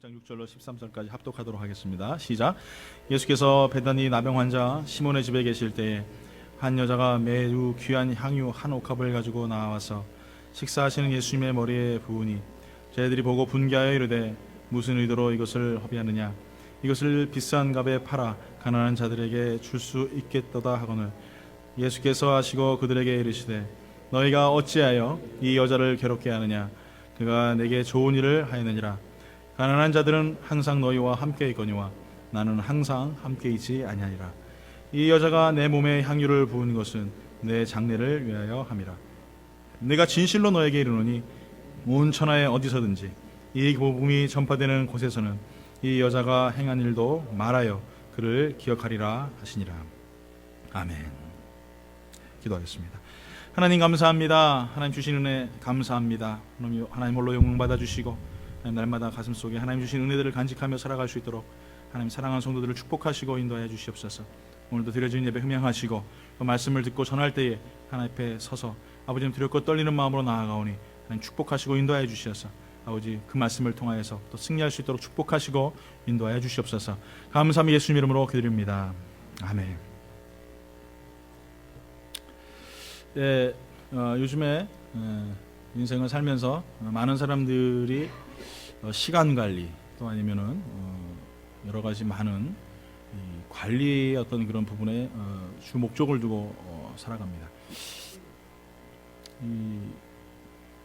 6장 6절로 13절까지 합독하도록 하겠습니다. 시작. 예수께서 베다니 나병 환자 시몬의 집에 계실 때에 한 여자가 매우 귀한 향유 한 옥합을 가지고 나와서 식사하시는 예수님의 머리에 부으니 저희들이 보고 분개하여 이르되 무슨 의도로 이것을 허비하느냐, 이것을 비싼 값에 팔아 가난한 자들에게 줄 수 있겠도다 하거늘 예수께서 하시고 그들에게 이르시되 너희가 어찌하여 이 여자를 괴롭게 하느냐, 그가 내게 좋은 일을 하였느니라. 가난한 자들은 항상 너희와 함께 있거니와 나는 항상 함께 있지 아니하리라. 이 여자가 내 몸에 향유를 부은 것은 내 장례를 위하여 함이라. 내가 진실로 너에게 이르노니 온 천하에 어디서든지 이 복음이 전파되는 곳에서는 이 여자가 행한 일도 말하여 그를 기억하리라 하시니라. 아멘. 기도하겠습니다. 하나님 감사합니다. 하나님 주신 은혜 감사합니다. 하나님 홀로 영광 받아주시고 하나님 날마다 가슴속에 하나님 주신 은혜들을 간직하며 살아갈 수 있도록 하나님 사랑하는 성도들을 축복하시고 인도하여 주시옵소서. 오늘도 드려진 예배 흠양하시고 그 말씀을 듣고 전할 때에 하나님 앞에 서서 아버지님 두렵고 떨리는 마음으로 나아가오니 하나님 축복하시고 인도하여 주시옵소서. 아버지 그 말씀을 통하여서 또 승리할 수 있도록 축복하시고 인도하여 주시옵소서. 감사함이 예수님 이름으로 기도드립니다. 아멘. 네, 요즘에 인생을 살면서 많은 사람들이 시간 관리 또 아니면은 여러 가지 많은 관리의 어떤 그런 부분에 주 목적을 두고 살아갑니다.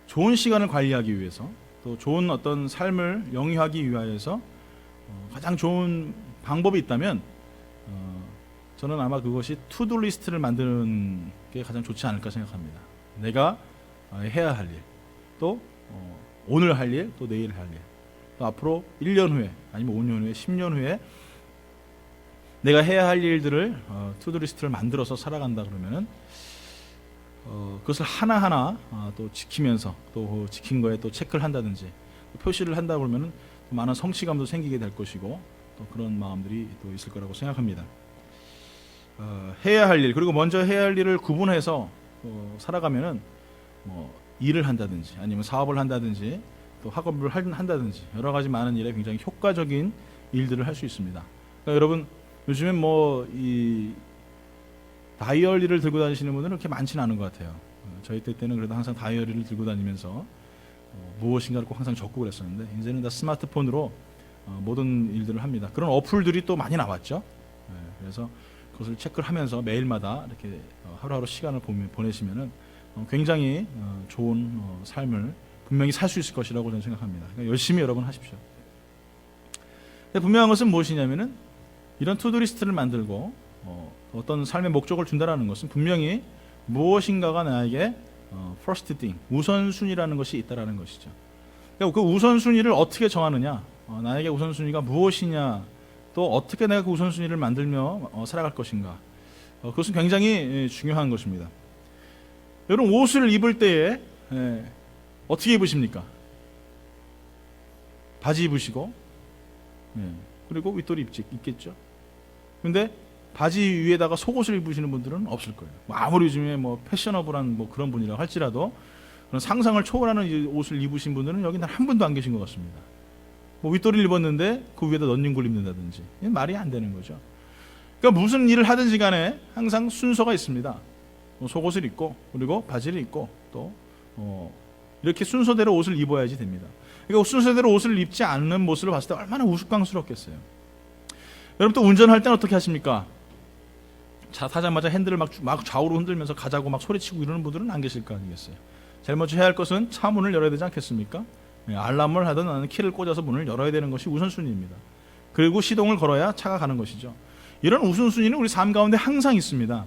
좋은 시간을 관리하기 위해서 또 좋은 어떤 삶을 영위하기 위하여서 가장 좋은 방법이 있다면 저는 아마 그것이 투두 리스트를 만드는 게 가장 좋지 않을까 생각합니다. 내가 해야 할 일, 또 오늘 할 일, 또 내일 할 일, 또 앞으로 1년 후에 아니면 5년 후에 10년 후에 내가 해야 할 일들을 투두 리스트를 만들어서 살아간다 그러면은 그것을 하나하나 또 지키면서 또 지킨 거에 또 체크를 한다든지 또 표시를 한다 그러면은 또 많은 성취감도 생기게 될 것이고 또 그런 마음들이 또 있을 거라고 생각합니다. 해야 할 일, 그리고 먼저 해야 할 일을 구분해서 살아가면은 뭐 일을 한다든지 아니면 사업을 한다든지 또 학업을 한다든지 여러 가지 많은 일에 굉장히 효과적인 일들을 할 수 있습니다. 그러니까 여러분 요즘엔 뭐 이 다이어리를 들고 다니시는 분들은 그렇게 많지는 않은 것 같아요. 저희 때는 그래도 항상 다이어리를 들고 다니면서 무엇인가를 꼭 항상 적고 그랬었는데 이제는 다 스마트폰으로 모든 일들을 합니다. 그런 어플들이 또 많이 나왔죠. 그래서 그것을 체크를 하면서 매일마다 이렇게 하루하루 시간을 보내시면은 굉장히 좋은 삶을 분명히 살 수 있을 것이라고 저는 생각합니다. 그러니까 열심히 여러분 하십시오. 근데 분명한 것은 무엇이냐면은 이런 투두리스트를 만들고 어떤 삶의 목적을 준다라는 것은 분명히 무엇인가가 나에게 first thing, 우선순위라는 것이 있다라는 것이죠. 그러니까 그 우선순위를 어떻게 정하느냐, 나에게 우선순위가 무엇이냐, 또 어떻게 내가 그 우선순위를 만들며 살아갈 것인가, 그것은 굉장히 중요한 것입니다. 여러분 옷을 입을 때에 어떻게 입으십니까? 바지 입으시고 그리고 윗돌이 입겠죠. 근데 바지 위에다가 속옷을 입으시는 분들은 없을 거예요. 아무리 요즘에 뭐 패셔너블한 뭐 그런 분이라고 할지라도 그런 상상을 초월하는 옷을 입으신 분들은 여기 단 한 분도 안 계신 것 같습니다. 뭐 윗돌이를 입었는데 그 위에다 런닝구를 입는다든지 말이 안 되는 거죠. 그러니까 무슨 일을 하든지 간에 항상 순서가 있습니다. 속옷을 입고 그리고 바지를 입고 또 이렇게 순서대로 옷을 입어야지 됩니다. 그러니까 순서대로 옷을 입지 않는 모습을 봤을 때 얼마나 우스꽝스럽겠어요. 여러분 또 운전할 때는 어떻게 하십니까? 차 타자마자 핸들을 막 좌우로 흔들면서 가자고 막 소리치고 이러는 분들은 안 계실 거 아니겠어요. 제일 먼저 해야 할 것은 차 문을 열어야 되지 않겠습니까? 알람을 하든 나는 키를 꽂아서 문을 열어야 되는 것이 우선순위입니다. 그리고 시동을 걸어야 차가 가는 것이죠. 이런 우선순위는 우리 삶 가운데 항상 있습니다.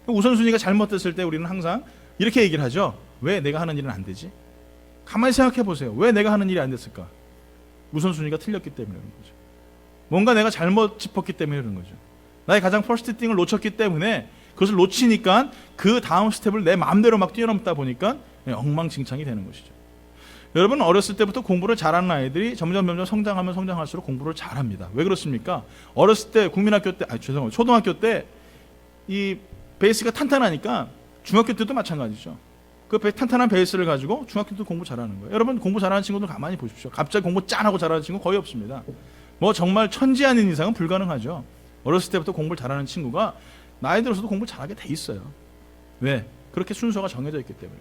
우선순위가 잘못됐을 때 우리는 항상 이렇게 얘기를 하죠. 왜 내가 하는 일은 안 되지? 가만히 생각해 보세요. 왜 내가 하는 일이 안 됐을까? 우선순위가 틀렸기 때문에 그런 거죠. 뭔가 내가 잘못 짚었기 때문에 그런 거죠. 나의 가장 퍼스트 띵을 놓쳤기 때문에 그것을 놓치니까 그 다음 스텝을 내 마음대로 막 뛰어넘다 보니까 엉망진창이 되는 것이죠. 여러분 어렸을 때부터 공부를 잘하는 아이들이 점점 성장하면 성장할수록 공부를 잘합니다. 왜 그렇습니까? 어렸을 때 초등학교 때 이 베이스가 탄탄하니까 중학교 때도 마찬가지죠. 그 탄탄한 베이스를 가지고 중학교 때 공부 잘하는 거예요. 여러분 공부 잘하는 친구들 가만히 보십시오. 갑자기 공부 짠하고 잘하는 친구 거의 없습니다. 뭐 정말 천지 아닌 이상은 불가능하죠. 어렸을 때부터 공부를 잘하는 친구가 나이 들어서도 공부를 잘하게 돼 있어요. 왜? 그렇게 순서가 정해져 있기 때문에.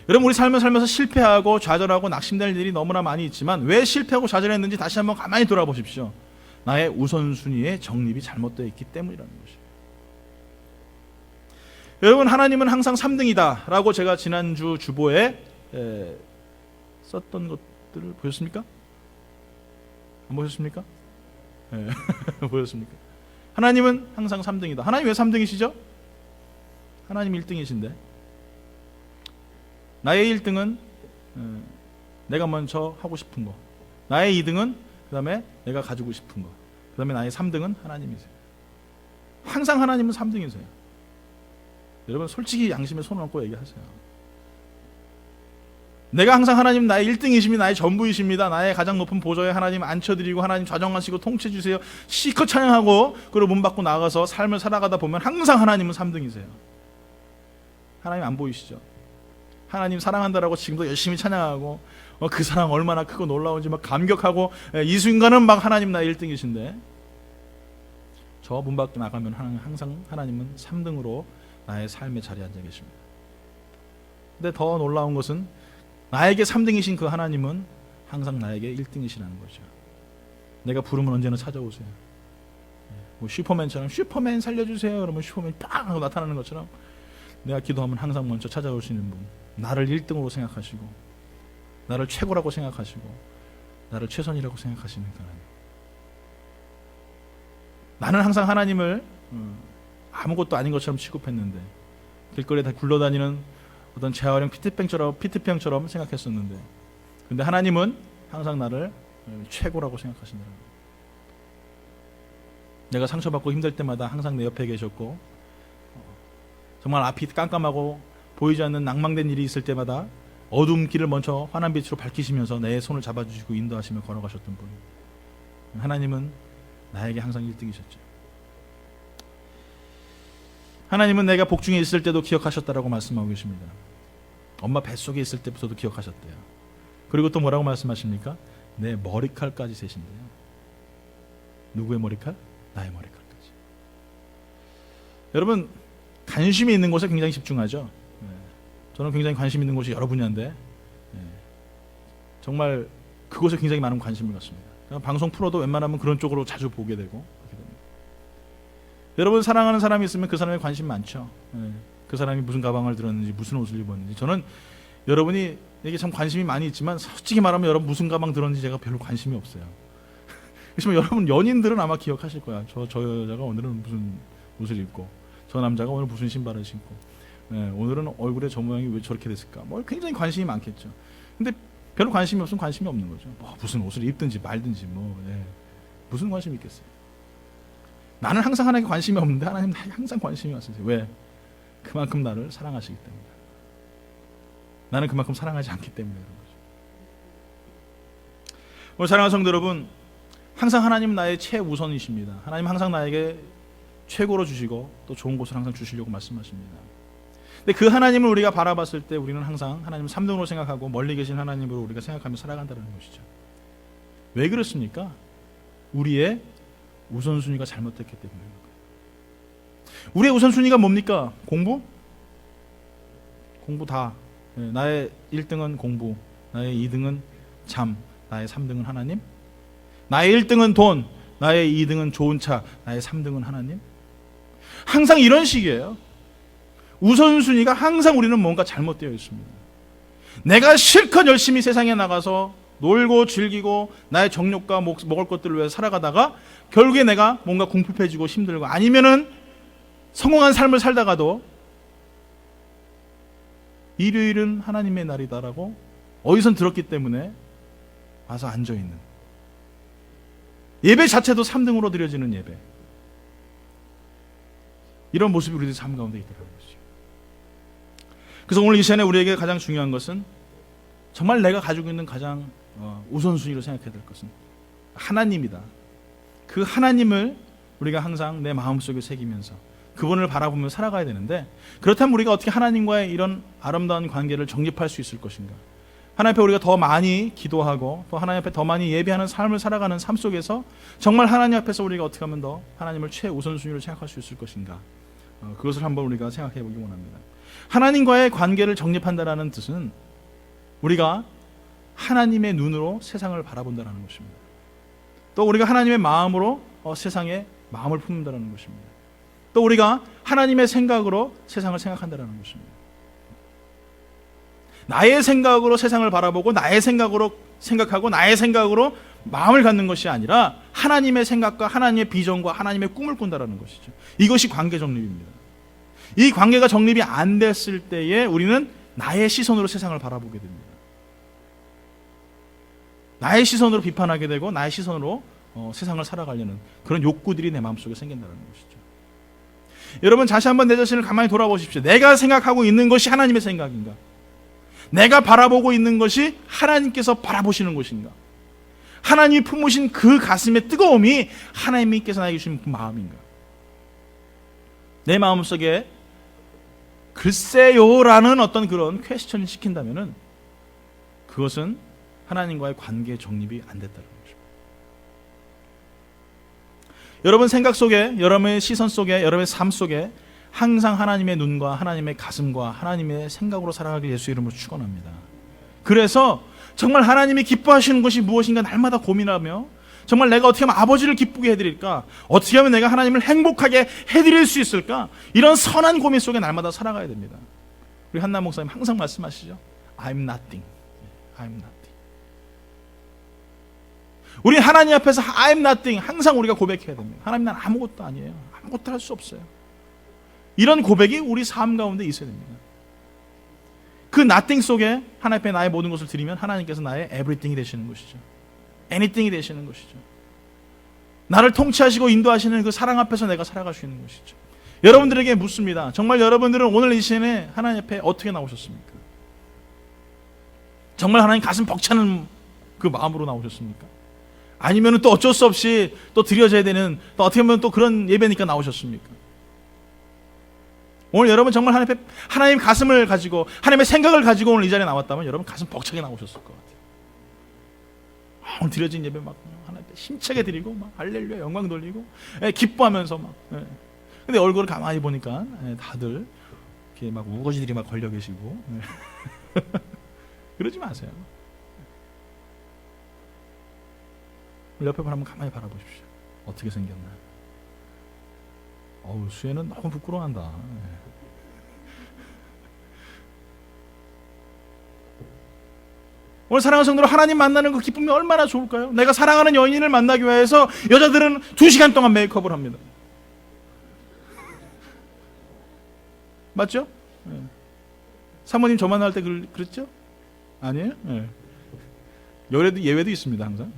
여러분 우리 삶을 살면서 실패하고 좌절하고 낙심될 일이 너무나 많이 있지만 왜 실패하고 좌절했는지 다시 한번 가만히 돌아보십시오. 나의 우선순위의 정립이 잘못되어 있기 때문이라는 것이에요. 여러분 하나님은 항상 3등이다 라고 제가 지난주 주보에 썼던 것들을 보셨습니까? 안 보셨습니까? 보셨습니까? 하나님은 항상 3등이다. 하나님 왜 3등이시죠? 하나님 1등이신데 나의 1등은 내가 먼저 하고 싶은 거, 나의 2등은 그 다음에 내가 가지고 싶은 거, 그 다음에 나의 3등은 하나님이세요. 항상 하나님은 3등이세요. 여러분 솔직히 양심에 손을 얹고 얘기하세요. 내가 항상 하나님 나의 1등이십니다. 나의 전부이십니다. 나의 가장 높은 보좌에 하나님 앉혀드리고 하나님 좌정하시고 통치해주세요. 시컷 찬양하고 그리고 문 밖으로 나가서 삶을 살아가다 보면 항상 하나님은 3등이세요. 하나님 안 보이시죠? 하나님 사랑한다라고 지금도 열심히 찬양하고 그 사랑 얼마나 크고 놀라운지 막 감격하고 이 순간은 막 하나님 나의 1등이신데 저 문 밖에 나가면 항상 하나님은 3등으로 나의 삶의 자리에 앉아 계십니다. 근데 더 놀라운 것은 나에게 3등이신 그 하나님은 항상 나에게 1등이시라는 거죠. 내가 부르면 언제나 찾아오세요. 뭐 슈퍼맨처럼 슈퍼맨 살려주세요 그러면 슈퍼맨이 팍 하고 나타나는 것처럼 내가 기도하면 항상 먼저 찾아오시는 분, 나를 1등으로 생각하시고 나를 최고라고 생각하시고 나를 최선이라고 생각하시는 하나님. 나는 항상 하나님을 아무것도 아닌 것처럼 취급했는데 길거리에 다 굴러다니는 어떤 재활용 피트병처럼 생각했었는데 근데 하나님은 항상 나를 최고라고 생각하신다는 거예요. 내가 상처받고 힘들 때마다 항상 내 옆에 계셨고 정말 앞이 깜깜하고 보이지 않는 낭망된 일이 있을 때마다 어두운 길을 먼저 환한 빛으로 밝히시면서 내 손을 잡아주시고 인도하시며 걸어가셨던 분. 하나님은 나에게 항상 1등이셨죠. 하나님은 내가 복중에 있을 때도 기억하셨다라고 말씀하고 계십니다. 엄마 뱃속에 있을 때부터도 기억하셨대요. 그리고 또 뭐라고 말씀하십니까? 내 머리칼까지 세신대요. 누구의 머리칼? 나의 머리칼까지. 여러분 관심이 있는 곳에 굉장히 집중하죠. 저는 굉장히 관심 있는 곳이 여러 분야인데 정말 그곳에 굉장히 많은 관심을 갖습니다. 방송 프로도 웬만하면 그런 쪽으로 자주 보게 되고 그렇게 됩니다. 여러분 사랑하는 사람이 있으면 그 사람에 관심 많죠. 그 사람이 무슨 가방을 들었는지 무슨 옷을 입었는지. 저는 여러분이 이게 참 관심이 많이 있지만 솔직히 말하면 여러분 무슨 가방 들었는지 제가 별로 관심이 없어요. 그렇지만 여러분 연인들은 아마 기억하실 거야. 저 여자가 오늘은 무슨 옷을 입고 저 남자가 오늘 무슨 신발을 신고 오늘은 얼굴에 저 모양이 왜 저렇게 됐을까? 뭐 굉장히 관심이 많겠죠. 근데 별로 관심이 없으면 관심이 없는 거죠. 뭐 무슨 옷을 입든지 말든지 무슨 관심이 있겠어요. 나는 항상 하나님께 관심이 없는데 하나님 나에게 항상 관심이 왔으세요. 왜? 그만큼 나를 사랑하시기 때문에. 나는 그만큼 사랑하지 않기 때문에 그런 거죠. 오늘 사랑하는 성도 여러분, 항상 하나님 나의 최우선이십니다. 하나님 항상 나에게 최고로 주시고 또 좋은 곳을 항상 주시려고 말씀하십니다. 근데 그 하나님을 우리가 바라봤을 때 우리는 항상 하나님을 3등으로 생각하고 멀리 계신 하나님으로 우리가 생각하며 살아간다는 것이죠. 왜 그렇습니까? 우리의 우선순위가 잘못됐기 때문입니다. 우리의 우선순위가 뭡니까? 공부? 공부 다. 나의 1등은 공부, 나의 2등은 잠, 나의 3등은 하나님. 나의 1등은 돈, 나의 2등은 좋은 차, 나의 3등은 하나님. 항상 이런 식이에요. 우선순위가 항상 우리는 뭔가 잘못되어 있습니다. 내가 실컷 열심히 세상에 나가서 놀고 즐기고 나의 정욕과 먹을 것들을 위해 살아가다가 결국에 내가 뭔가 궁핍해지고 힘들고 아니면은 성공한 삶을 살다가도 일요일은 하나님의 날이다라고 어디선 들었기 때문에 와서 앉아있는 예배 자체도 3등으로 드려지는 예배, 이런 모습이 우리들 삶 가운데 있더라고요. 그래서 오늘 이 시간에 우리에게 가장 중요한 것은 정말 내가 가지고 있는 가장 우선순위로 생각해야 될 것은 하나님이다. 그 하나님을 우리가 항상 내 마음속에 새기면서 그분을 바라보며 살아가야 되는데, 그렇다면 우리가 어떻게 하나님과의 이런 아름다운 관계를 정립할 수 있을 것인가? 하나님 앞에 우리가 더 많이 기도하고 또 하나님 앞에 더 많이 예배하는 삶을 살아가는 삶 속에서 정말 하나님 앞에서 우리가 어떻게 하면 더 하나님을 최우선순위로 생각할 수 있을 것인가? 그것을 한번 우리가 생각해 보기 원합니다. 하나님과의 관계를 정립한다는 뜻은 우리가 하나님의 눈으로 세상을 바라본다는 것입니다. 또 우리가 하나님의 마음으로 세상에 마음을 품는다는 것입니다. 또 우리가 하나님의 생각으로 세상을 생각한다는 것입니다. 나의 생각으로 세상을 바라보고 나의 생각으로 생각하고 나의 생각으로 마음을 갖는 것이 아니라 하나님의 생각과 하나님의 비전과 하나님의 꿈을 꾼다는 것이죠. 이것이 관계 정립입니다. 이 관계가 정립이 안 됐을 때에 우리는 나의 시선으로 세상을 바라보게 됩니다. 나의 시선으로 비판하게 되고 나의 시선으로 세상을 살아가려는 그런 욕구들이 내 마음속에 생긴다는 것이죠. 여러분, 다시 한번 내 자신을 가만히 돌아보십시오. 내가 생각하고 있는 것이 하나님의 생각인가? 내가 바라보고 있는 것이 하나님께서 바라보시는 것인가? 하나님이 품으신 그 가슴의 뜨거움이 하나님께서 나에게 주신 그 마음인가? 내 마음속에 글쎄요라는 어떤 그런 퀘스천을 시킨다면은 그것은 하나님과의 관계 정립이 안 됐다는 것입니다. 여러분 생각 속에, 여러분의 시선 속에, 여러분의 삶 속에 항상 하나님의 눈과 하나님의 가슴과 하나님의 생각으로 살아가길 예수 이름으로 축원합니다. 그래서 정말 하나님이 기뻐하시는 것이 무엇인가 날마다 고민하며 정말 내가 어떻게 하면 아버지를 기쁘게 해드릴까? 어떻게 하면 내가 하나님을 행복하게 해드릴 수 있을까? 이런 선한 고민 속에 날마다 살아가야 됩니다. 우리 한나 목사님 항상 말씀하시죠. I'm nothing. I'm nothing. 우리 하나님 앞에서 I'm nothing 항상 우리가 고백해야 됩니다. 하나님, 난 아무것도 아니에요. 아무것도 할 수 없어요. 이런 고백이 우리 삶 가운데 있어야 됩니다. 그 nothing 속에 하나님 앞에 나의 모든 것을 드리면 하나님께서 나의 everything이 되시는 것이죠. anything이 되시는 것이죠. 나를 통치하시고 인도하시는 그 사랑 앞에서 내가 살아갈 수 있는 것이죠. 여러분들에게 묻습니다. 정말 여러분들은 오늘 이 시간에 하나님 앞에 어떻게 나오셨습니까? 정말 하나님 가슴 벅차는 그 마음으로 나오셨습니까? 아니면 또 어쩔 수 없이 또 드려져야 되는, 또 어떻게 보면 또 그런 예배니까 나오셨습니까? 오늘 여러분 정말 하나님 가슴을 가지고 하나님의 생각을 가지고 오늘 이 자리에 나왔다면 여러분 가슴 벅차게 나오셨을 것 같아요. 오늘 드려진 예배 막 하나님 힘차게 드리고 막 할렐루야 영광 돌리고 기뻐하면서 막. 근데 얼굴을 가만히 보니까 다들 이렇게 막 우거지들이 막 걸려 계시고 그러지 마세요. 옆에 한번 가만히 바라보십시오. 어떻게 생겼나? 어우, 수혜는 너무 부끄러워한다. 오늘 사랑하는 성도들, 하나님 만나는 그 기쁨이 얼마나 좋을까요? 내가 사랑하는 연인을 만나기 위해서 여자들은 2시간 동안 메이크업을 합니다. 맞죠? 네. 사모님 저 만날 때 그랬죠? 아니에요? 네. 예외도 있습니다, 항상.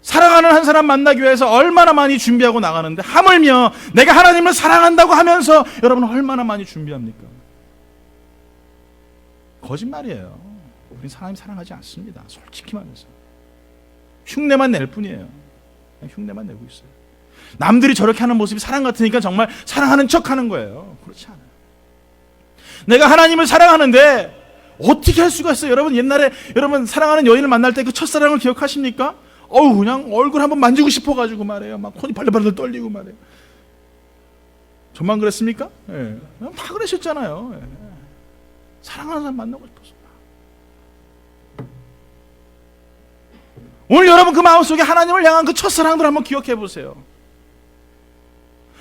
사랑하는 한 사람 만나기 위해서 얼마나 많이 준비하고 나가는데, 하물며 내가 하나님을 사랑한다고 하면서 여러분은 얼마나 많이 준비합니까? 거짓말이에요. 우리는 하나님 사랑하지 않습니다. 솔직히 말해서 흉내만 낼 뿐이에요. 그냥 흉내만 내고 있어요. 남들이 저렇게 하는 모습이 사랑 같으니까 정말 사랑하는 척 하는 거예요. 그렇지 않아요. 내가 하나님을 사랑하는데 어떻게 할 수가 있어요? 여러분 옛날에 여러분 사랑하는 여인을 만날 때 그 첫사랑을 기억하십니까? 그냥 얼굴 한번 만지고 싶어가지고 말이에요. 막 손이 발들발들 떨리고 말이에요. 저만 그랬습니까? 예. 다 그러셨잖아요. 예. 사랑하는 사람 만나고 싶어서. 오늘 여러분 그 마음속에 하나님을 향한 그 첫사랑들 한번 기억해 보세요.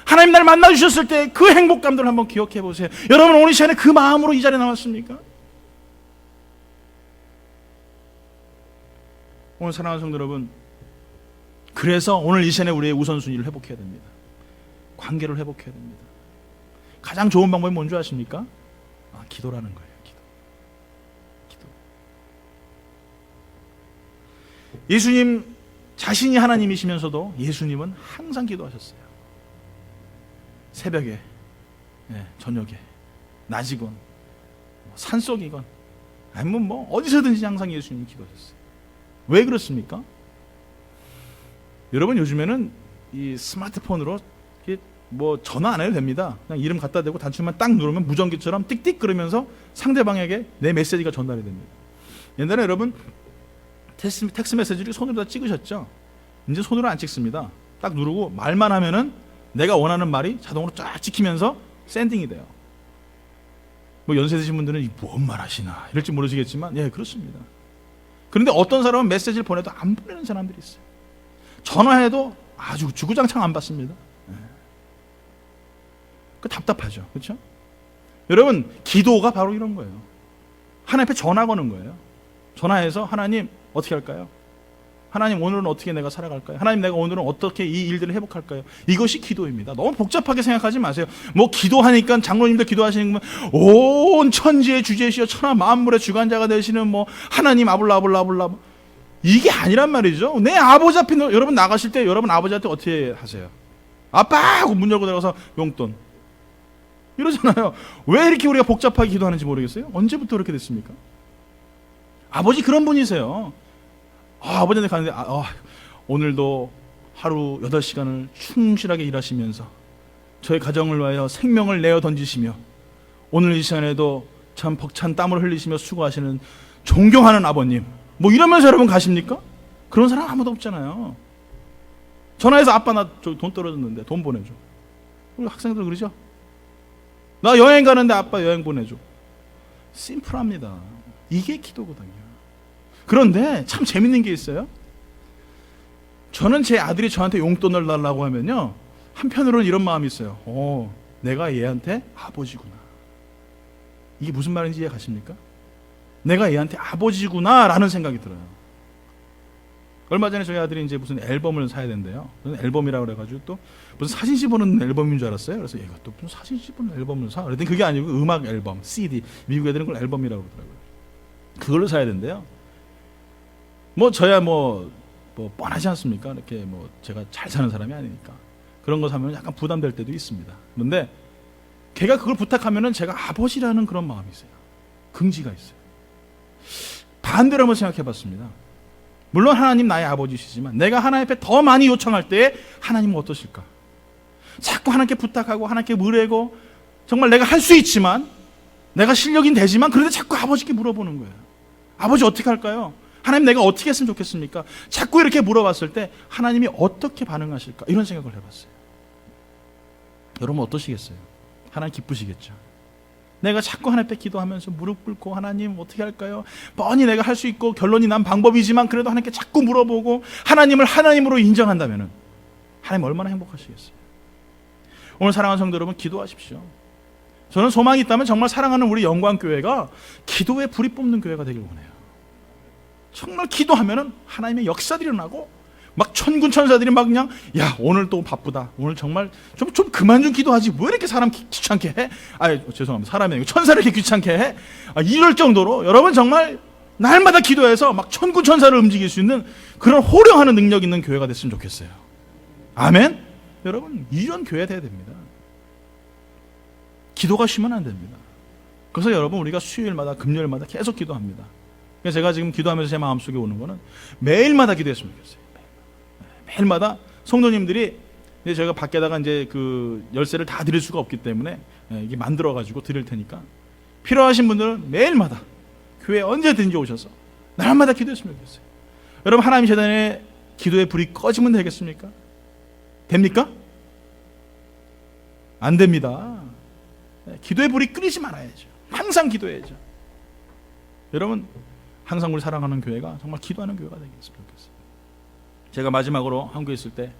하나님 날 만나주셨을 때 그 행복감들 한번 기억해 보세요. 여러분 오늘 이 시간에 그 마음으로 이 자리에 나왔습니까? 오늘 사랑하는 성도 여러분, 그래서 오늘 이 시간에 우리의 우선순위를 회복해야 됩니다. 관계를 회복해야 됩니다. 가장 좋은 방법이 뭔지 아십니까? 기도라는 거예요. 기도. 예수님 자신이 하나님이시면서도 예수님은 항상 기도하셨어요. 새벽에, 저녁에, 낮이건, 산속이건, 아니면 뭐 어디서든지 항상 예수님이 기도하셨어요. 왜 그렇습니까? 여러분 요즘에는 이 스마트폰으로 뭐 전화 안 해도 됩니다. 그냥 이름 갖다 대고 단추만 딱 누르면 무전기처럼 띡띡 그러면서 상대방에게 내 메시지가 전달이 됩니다. 옛날에 여러분 텍스트 메시지를 손으로 다 찍으셨죠? 이제 손으로 안 찍습니다. 딱 누르고 말만 하면은 내가 원하는 말이 자동으로 쫙 찍히면서 샌딩이 돼요. 뭐 연세 드신 분들은 이 뭔 말 하시나 이럴지 모르시겠지만 예, 그렇습니다. 그런데 어떤 사람은 메시지를 보내도 안 보내는 사람들이 있어요. 전화해도 아주 주구장창 안 받습니다. 예. 그 답답하죠. 그렇죠? 여러분, 기도가 바로 이런 거예요. 하나님 앞에 전화 거는 거예요. 전화해서 하나님 어떻게 할까요? 하나님 오늘은 어떻게 내가 살아갈까요? 하나님 내가 오늘은 어떻게 이 일들을 회복할까요? 이것이 기도입니다. 너무 복잡하게 생각하지 마세요. 뭐 기도하니까 장로님들 기도하시는 건 온 천지의 주제시여 천하 만물의 주관자가 되시는 뭐 하나님 아블라블라블라 이게 아니란 말이죠. 내 아버지 앞에 여러분 나가실 때 여러분 아버지한테 어떻게 하세요? 아빠 하고 문 열고 들어가서 용돈 이러잖아요. 왜 이렇게 우리가 복잡하게 기도하는지 모르겠어요. 언제부터 그렇게 됐습니까? 아버지 그런 분이세요. 아버지한테 가는데 오늘도 하루 8시간을 충실하게 일하시면서 저희 가정을 위하여 생명을 내어 던지시며 오늘 이 시간에도 참 벅찬 땀을 흘리시며 수고하시는 존경하는 아버님 뭐 이러면서 여러분 가십니까? 그런 사람 아무도 없잖아요. 전화해서 아빠 나 돈 떨어졌는데 돈 보내줘. 우리 학생들 그러죠? 나 여행 가는데 아빠 여행 보내줘. 심플합니다. 이게 기도거든요. 그런데 참 재밌는 게 있어요. 저는 제 아들이 저한테 용돈을 달라고 하면요, 한편으로는 이런 마음이 있어요. 내가 얘한테 아버지구나. 이게 무슨 말인지 이해 가십니까? 내가 얘한테 아버지구나 라는 생각이 들어요. 얼마 전에 저희 아들이 이제 무슨 앨범을 사야 된대요. 앨범이라고 그래가지고 또 무슨 사진 집어넣는 앨범인 줄 알았어요. 그래서 얘가 또 무슨 사진 집어넣는 앨범을 사? 그랬더니 그게 아니고 음악 앨범, CD. 미국 애들은 그걸 앨범이라고 그러더라고요. 그걸로 사야 된대요. 뭐 저야 뭐 뻔하지 않습니까? 이렇게 뭐 제가 잘 사는 사람이 아니니까 그런 거 사면 약간 부담될 때도 있습니다. 그런데 걔가 그걸 부탁하면은 제가 아버지라는 그런 마음이 있어요. 긍지가 있어요. 반대로 한번 생각해봤습니다. 물론 하나님 나의 아버지시지만 내가 하나님 앞에 더 많이 요청할 때 하나님은 어떠실까? 자꾸 하나님께 부탁하고 하나님께 물애고 정말 내가 할 수 있지만 내가 실력인 되지만 그래도 자꾸 아버지께 물어보는 거예요. 아버지 어떻게 할까요? 하나님 내가 어떻게 했으면 좋겠습니까? 자꾸 이렇게 물어봤을 때 하나님이 어떻게 반응하실까? 이런 생각을 해봤어요. 여러분 어떠시겠어요? 하나님 기쁘시겠죠? 내가 자꾸 하나님 앞에 기도하면서 무릎 꿇고 하나님 어떻게 할까요? 뻔히 내가 할 수 있고 결론이 난 방법이지만 그래도 하나님께 자꾸 물어보고 하나님을 하나님으로 인정한다면 하나님 얼마나 행복하시겠어요? 오늘 사랑하는 성도 여러분 기도하십시오. 저는 소망이 있다면 정말 사랑하는 우리 영광교회가 기도에 불이 뿜는 교회가 되길 원해요. 정말 기도하면은 하나님의 역사들이 일어나고 막 천군 천사들이 막 그냥 야 오늘 또 바쁘다 오늘 정말 좀 그만 좀 기도하지 왜 이렇게 사람 귀찮게 해? 죄송합니다. 사람이 아니고 천사를 이렇게 귀찮게 해? 이럴 정도로 여러분 정말 날마다 기도해서 막 천군 천사를 움직일 수 있는 그런 호령하는 능력 있는 교회가 됐으면 좋겠어요. 아멘? 여러분 이런 교회 돼야 됩니다. 기도가 쉬면 안 됩니다. 그래서 여러분 우리가 수요일마다 금요일마다 계속 기도합니다. 제가 지금 기도하면서 제 마음속에 오는 거는 매일마다 기도했으면 좋겠어요. 매일마다 성도님들이 이제 저희가 밖에다가 이제 그 열쇠를 다 드릴 수가 없기 때문에 이게 만들어 가지고 드릴 테니까 필요하신 분들은 매일마다 교회에 언제든지 오셔서 날마다 기도했으면 좋겠어요. 여러분 하나님 재단에 기도의 불이 꺼지면 되겠습니까? 됩니까? 안 됩니다. 기도의 불이 끓이지 말아야죠. 항상 기도해야죠. 여러분 항상 우리 사랑하는 교회가 정말 기도하는 교회가 되겠으면 좋겠어요. 제가 마지막으로 한국에 있을 때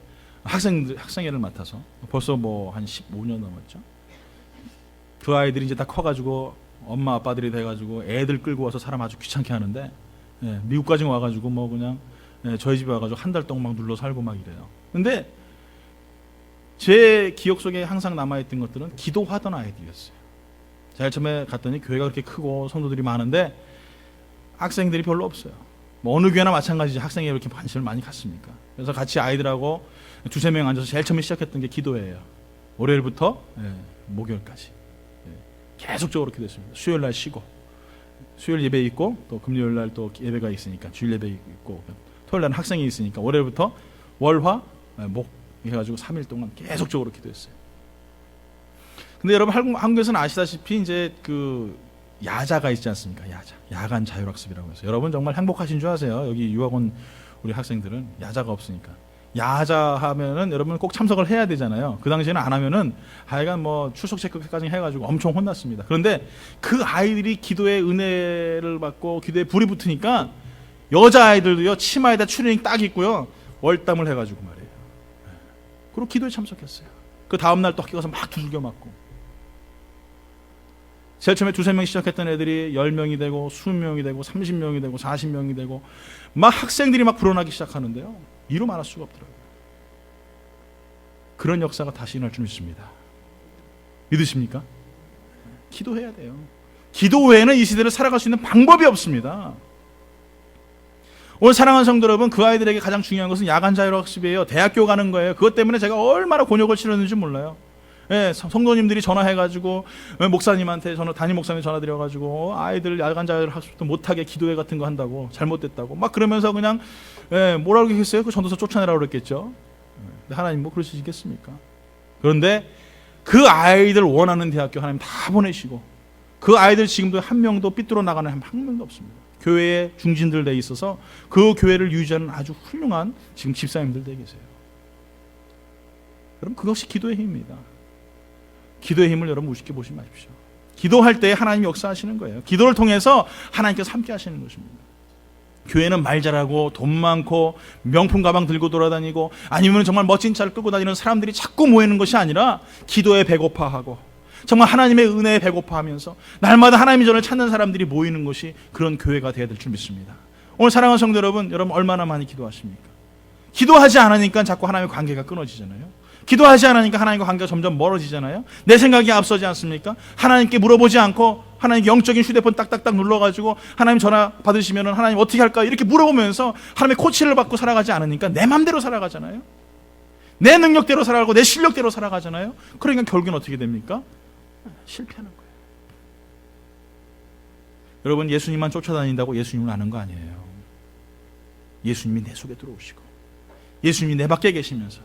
학생회를 맡아서 벌써 뭐 한 15년 넘었죠. 그 아이들이 이제 다 커가지고 엄마 아빠들이 돼가지고 애들 끌고 와서 사람 아주 귀찮게 하는데 미국까지 와가지고 뭐 그냥 저희 집에 와가지고 한 달 동안 막 눌러 살고 막 이래요. 근데 제 기억 속에 항상 남아있던 것들은 기도하던 아이들이었어요. 제가 처음에 갔더니 교회가 그렇게 크고 성도들이 많은데 학생들이 별로 없어요. 뭐 어느 교회나 마찬가지지 학생이 이렇게 관심을 많이 갖습니까? 그래서 같이 아이들하고 두세 명 앉아서 제일 처음에 시작했던 게 기도회예요. 월요일부터 목요일까지 계속적으로 기도했습니다. 수요일 날 쉬고 수요일 예배 있고 또 금요일 날 또 예배가 있으니까 주일 예배 있고 토요일 날 학생이 있으니까 월요일부터 월화 목 해가지고 3일 동안 계속적으로 기도했어요. 근데 여러분 한국에서는 아시다시피 이제 그 야자가 있지 않습니까? 야간 자율학습이라고 해서 여러분 정말 행복하신 줄 아세요? 여기 유학원 우리 학생들은 야자가 없으니까. 야자 하면은 여러분 꼭 참석을 해야 되잖아요. 그 당시에는 안 하면은 하여간 뭐 출석 체크까지 해가지고 엄청 혼났습니다. 그런데 그 아이들이 기도의 은혜를 받고 기도에 불이 붙으니까 여자 아이들도요 치마에다 추리닝 딱 입고요 월담을 해가지고 말이에요. 그리고 기도에 참석했어요. 그 다음날 또 학교 가서 막 두들겨 맞고. 제일 처음에 2-3명 시작했던 애들이 10명이 되고 20명이 되고 30명이 되고 40명이 되고 막 학생들이 막 불어나기 시작하는데요. 이루 말할 수가 없더라고요. 그런 역사가 다시 일어날 줄 믿습니다. 믿으십니까? 기도해야 돼요. 기도 외에는 이 시대를 살아갈 수 있는 방법이 없습니다. 오늘 사랑하는 성도 여러분, 그 아이들에게 가장 중요한 것은 야간 자율학습이에요. 대학교 가는 거예요. 그것 때문에 제가 얼마나 곤욕을 치렀는지 몰라요. 예, 성도님들이 전화해가지고 목사님한테 담임 목사님 전화드려가지고 아이들 야간 자율학습도 못하게 기도회 같은 거 한다고 잘못됐다고 막 그러면서 그냥 뭐라고 했어요? 그 전도서 쫓아내라고 그랬겠죠. 근데 하나님 뭐 그럴 수 있겠습니까? 그런데 그 아이들 원하는 대학교 하나님 다 보내시고 그 아이들 지금도 한 명도 삐뚤어 나가는 한 명도 없습니다. 교회에 중진들 돼 있어서 그 교회를 유지하는 아주 훌륭한 지금 집사님들 돼 계세요. 여러분 그것이 기도의 힘입니다. 기도의 힘을 여러분 우습게 보지 마십시오. 기도할 때 하나님이 역사하시는 거예요. 기도를 통해서 하나님께서 함께 하시는 것입니다. 교회는 말 잘하고 돈 많고 명품 가방 들고 돌아다니고 아니면 정말 멋진 차를 끌고 다니는 사람들이 자꾸 모이는 것이 아니라 기도에 배고파하고 정말 하나님의 은혜에 배고파하면서 날마다 하나님의 전을 찾는 사람들이 모이는 것이 그런 교회가 되어야 될 줄 믿습니다. 오늘 사랑하는 성도 여러분 얼마나 많이 기도하십니까? 기도하지 않으니까 자꾸 하나님의 관계가 끊어지잖아요. 기도하지 않으니까 하나님과 관계가 점점 멀어지잖아요. 내 생각이 앞서지 않습니까? 하나님께 물어보지 않고 하나님 영적인 휴대폰 딱딱딱 눌러가지고 하나님 전화 받으시면 하나님 어떻게 할까 이렇게 물어보면서 하나님의 코치를 받고 살아가지 않으니까 내 맘대로 살아가잖아요. 내 능력대로 살아가고 내 실력대로 살아가잖아요. 그러니까 결국엔 어떻게 됩니까? 실패하는 거예요. 여러분 예수님만 쫓아다닌다고 예수님을 아는 거 아니에요. 예수님이 내 속에 들어오시고 예수님이 내 밖에 계시면서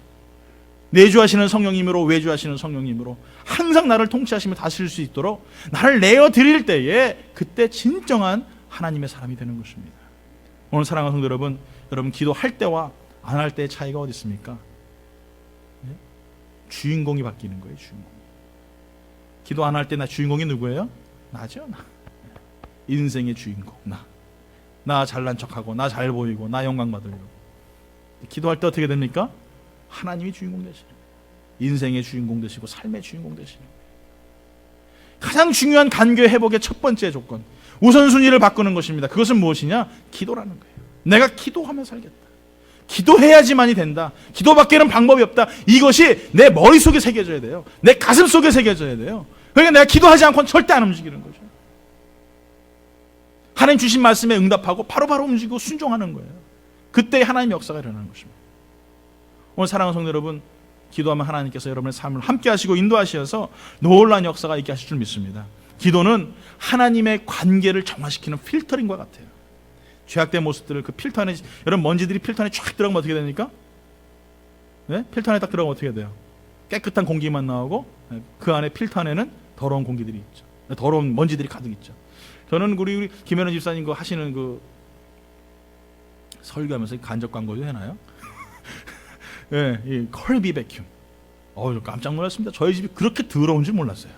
내주하시는 성령님으로 외주하시는 성령님으로 항상 나를 통치하시며 다스릴 수 있도록 나를 내어드릴 때에 그때 진정한 하나님의 사람이 되는 것입니다. 오늘 사랑하는 성도 여러분 기도할 때와 안 할 때의 차이가 어디 있습니까? 주인공이 바뀌는 거예요. 주인공. 기도 안 할 때 나 주인공이 누구예요? 나죠. 나. 인생의 주인공 나 잘난 척하고 나 잘 보이고 나 영광 받으려고. 기도할 때 어떻게 됩니까? 하나님이 주인공 되시는 거예요. 인생의 주인공 되시고 삶의 주인공 되시는 거예요. 가장 중요한 간교 회복의 첫 번째 조건 우선순위를 바꾸는 것입니다. 그것은 무엇이냐? 기도라는 거예요. 내가 기도하며 살겠다. 기도해야지만이 된다. 기도밖에는 방법이 없다. 이것이 내 머릿속에 새겨져야 돼요. 내 가슴 속에 새겨져야 돼요. 그러니까 내가 기도하지 않고는 절대 안 움직이는 거죠. 하나님 주신 말씀에 응답하고 바로바로 움직이고 순종하는 거예요. 그때 하나님의 역사가 일어나는 것입니다. 오늘 사랑하는 성도 여러분 기도하면 하나님께서 여러분의 삶을 함께 하시고 인도하셔서 놀라운 역사가 있게 하실 줄 믿습니다. 기도는 하나님의 관계를 정화시키는 필터링과 같아요. 죄악된 모습들을 그 필터 안에 여러분 먼지들이 필터 안에 쫙 들어가면 어떻게 됩니까? 네? 필터 안에 딱 들어가면 어떻게 돼요? 깨끗한 공기만 나오고 그 안에 필터 안에는 더러운 공기들이 있죠. 더러운 먼지들이 가득 있죠. 저는 우리 김현우 집사님 그 하시는 그 설교하면서 간접 광고도 해나요? 예, 이 컬비 베큐. 깜짝 놀랐습니다. 저희 집이 그렇게 더러운 줄 몰랐어요.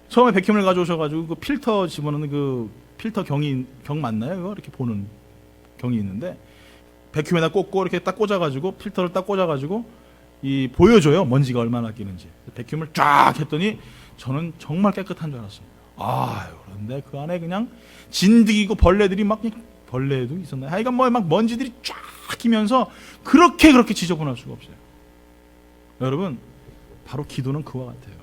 처음에 베큐을 가져오셔가지고 그 필터 집어넣는 그 필터 경 맞나요? 이거 이렇게 보는 경이 있는데 베큐에다 꽂고 이렇게 딱 꽂아가지고 필터를 딱 꽂아가지고 이 보여줘요. 먼지가 얼마나 끼는지. 베큐을 쫙 했더니 저는 정말 깨끗한 줄 알았습니다. 그런데 그 안에 그냥 진드기고 벌레들이 막 벌레도 있었나요? 하여간 막 먼지들이 쫙 끼면서 그렇게 지저분할 수가 없어요. 여러분 바로 기도는 그와 같아요.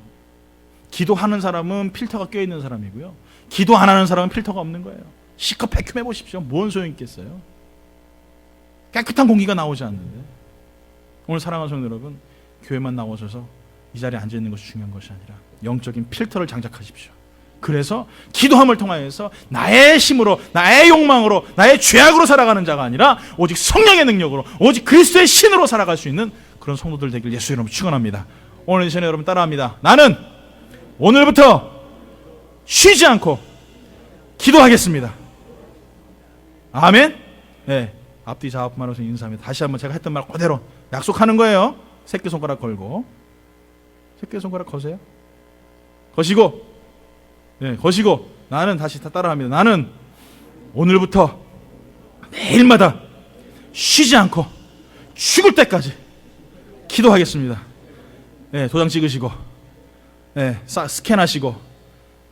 기도하는 사람은 필터가 껴있는 사람이고요. 기도 안 하는 사람은 필터가 없는 거예요. 실컷 백큐해 보십시오. 뭔 소용이 있겠어요? 깨끗한 공기가 나오지 않는데. 오늘 사랑하는 성도 여러분 교회만 나오셔서 이 자리에 앉아있는 것이 중요한 것이 아니라 영적인 필터를 장착하십시오. 그래서 기도함을 통하여서 나의 힘으로 나의 욕망으로 나의 죄악으로 살아가는 자가 아니라 오직 성령의 능력으로 오직 그리스도의 신으로 살아갈 수 있는 그런 성도들 되길 예수 이름으로 축원합니다. 오늘 이 시간에 여러분 따라합니다. 나는 오늘부터 쉬지 않고 기도하겠습니다. 아멘. 네, 앞뒤 좌우만으로서 인사합니다. 다시 한번 제가 했던 말 그대로 약속하는 거예요. 새끼손가락 걸고, 새끼손가락 거세요. 거시고, 네, 거시고, 나는 다시 다 따라합니다. 나는 오늘부터 매일마다 쉬지 않고 죽을 때까지 기도하겠습니다. 네, 도장 찍으시고, 네, 스캔하시고,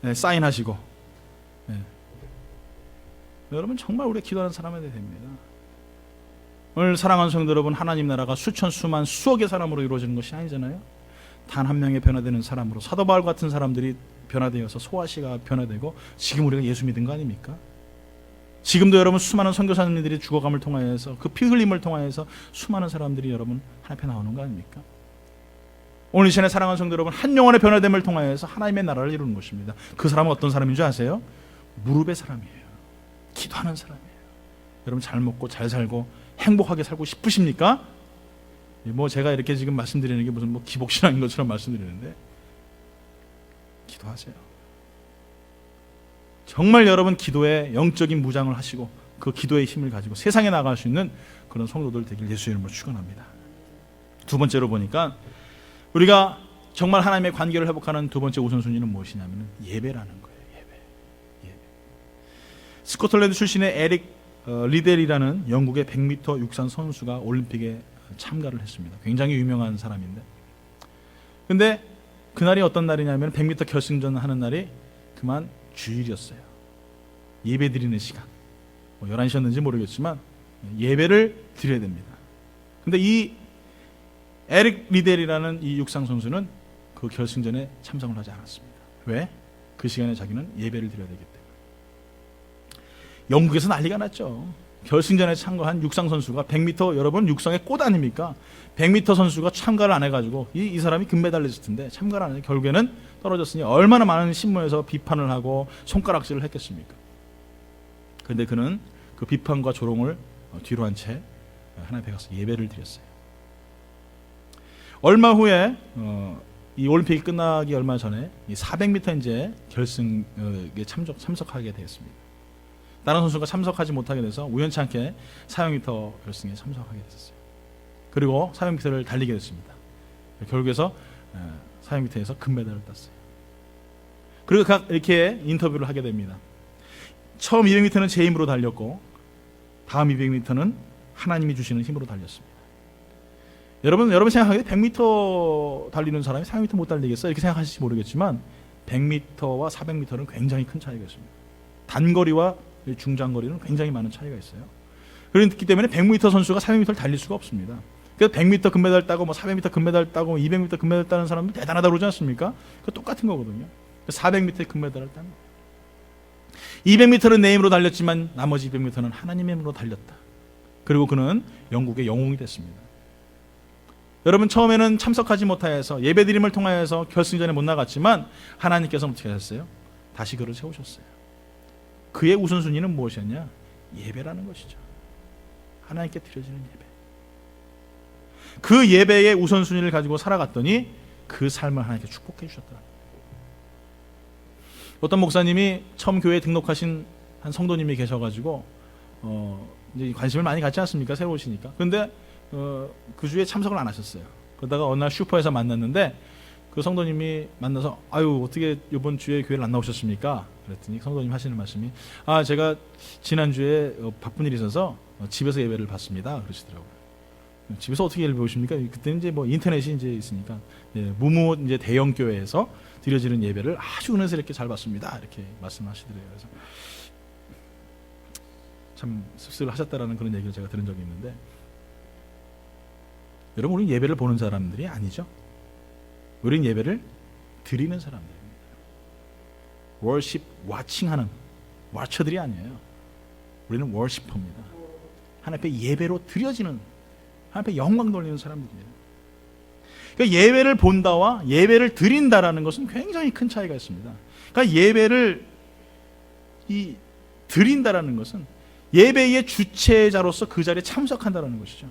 네, 사인하시고. 네. 여러분 정말 우리가 기도하는 사람이 돼야 됩니다. 오늘 사랑하는 성도 여러분, 하나님 나라가 수천 수만 수억의 사람으로 이루어지는 것이 아니잖아요. 단 한 명의 변화되는 사람으로, 사도 바울 같은 사람들이 변화되어서 소아시가 변화되고 지금 우리가 예수 믿은 거 아닙니까? 지금도 여러분 수많은 선교사님들이 죽어감을 통하여서 그 피 흘림을 통하여서 수많은 사람들이 여러분 하나님 앞에 나오는 거 아닙니까? 오늘 이 시간에 사랑하는 성도 여러분, 한 영혼의 변화됨을 통하여서 하나님의 나라를 이루는 것입니다. 그 사람은 어떤 사람인 줄 아세요? 무릎의 사람이에요. 기도하는 사람이에요. 여러분 잘 먹고 잘 살고 행복하게 살고 싶으십니까? 뭐 제가 이렇게 지금 말씀드리는 게 무슨 뭐 기복신앙인 것처럼 말씀드리는데, 기도하세요. 정말 여러분 기도에 영적인 무장을 하시고 그 기도의 힘을 가지고 세상에 나갈 수 있는 그런 성도들 되길 예수 이름으로 축원합니다. 두 번째로 보니까 우리가 정말 하나님의 관계를 회복하는 두 번째 우선순위는 무엇이냐면 예배라는 거예요. 예배. 스코틀랜드 출신의 에릭 리델이라는 영국의 100m 육상 선수가 올림픽에 참가를 했습니다. 굉장히 유명한 사람인데, 근데 그날이 어떤 날이냐면 100m 결승전 하는 날이 그만 주일이었어요. 예배 드리는 시간, 뭐 11시였는지 모르겠지만 예배를 드려야 됩니다. 근데 이 에릭 리델이라는 이 육상 선수는 그 결승전에 참석을 하지 않았습니다. 왜? 그 시간에 자기는 예배를 드려야 되기 때문에. 영국에서 난리가 났죠. 결승전에 참가한 육상 선수가 100m, 여러분 육상의 꽃 아닙니까? 100m 선수가 참가를 안 해가지고 이 사람이 금메달리스트 텐데 참가를 안 해 결국에는 떨어졌으니 얼마나 많은 신문에서 비판을 하고 손가락질을 했겠습니까? 그런데 그는 그 비판과 조롱을 뒤로 한 채 하나님 앞에 가서 예배를 드렸어요. 얼마 후에 이 올림픽이 끝나기 얼마 전에 이 400m 이제 결승에 참석하게 되었습니다. 다른 선수가 참석하지 못하게 돼서 우연치 않게 400m 결승에 참석하게 됐었어요. 그리고 400m를 달리게 됐습니다. 결국에서 400m에서 금메달을 땄어요. 그리고 이렇게 인터뷰를 하게 됩니다. 처음 200m는 제 힘으로 달렸고 다음 200m는 하나님이 주시는 힘으로 달렸습니다. 여러분 생각하기에 100m 달리는 사람이 400m 못 달리겠어? 이렇게 생각하실지 모르겠지만 100m와 400m는 굉장히 큰 차이가 있습니다. 단거리와 중장거리는 굉장히 많은 차이가 있어요. 그렇기 때문에 100m 선수가 400m를 달릴 수가 없습니다. 그래서 100m 금메달 따고 뭐 400m 금메달 따고 200m 금메달 따는 사람은 대단하다고 그러지 않습니까? 그 똑같은 거거든요. 400m의 금메달을 딴 거예요. 200m는 내 힘으로 달렸지만 나머지 200m는 하나님의 힘으로 달렸다. 그리고 그는 영국의 영웅이 됐습니다. 여러분 처음에는 참석하지 못하여서 예배드림을 통하여서 결승전에 못 나갔지만 하나님께서 어떻게 하셨어요? 다시 그를 세우셨어요. 그의 우선순위는 무엇이었냐? 예배라는 것이죠. 하나님께 드려지는 예배. 그 예배의 우선순위를 가지고 살아갔더니 그 삶을 하나님께 축복해 주셨더라. 어떤 목사님이 처음 교회에 등록하신 한 성도님이 계셔가지고 이제 관심을 많이 갖지 않습니까? 새로 오시니까. 그런데 그 주에 참석을 안 하셨어요. 그러다가 어느 날 슈퍼에서 만났는데 그 성도님이 만나서 아유 어떻게 이번 주에 교회를 안 나오셨습니까? 그랬더니 성도님 하시는 말씀이 제가 지난주에 바쁜 일이 있어서 집에서 예배를 봤습니다. 그러시더라고요. 집에서 어떻게 예배를 보십니까? 그때는 이제 뭐 인터넷이 이제 있으니까 무무 이제 대형 교회에서 드려지는 예배를 아주 은혜스럽게 잘 봤습니다. 이렇게 말씀하시더래요. 그래서 참 씁쓸하셨다라는 그런 얘기를 제가 들은 적이 있는데, 여러분 우리는 예배를 보는 사람들이 아니죠. 우리는 예배를 드리는 사람들입니다. 월십 와칭하는 와처들이 아니에요. 우리는 월시퍼입니다. 하나님 앞에 예배로 드려지는, 하나님 앞에 영광 돌리는 사람들이에요. 그러니까 예배를 본다와 예배를 드린다라는 것은 굉장히 큰 차이가 있습니다. 그러니까 예배를 드린다라는 것은 예배의 주체자로서 그 자리에 참석한다라는 것이죠.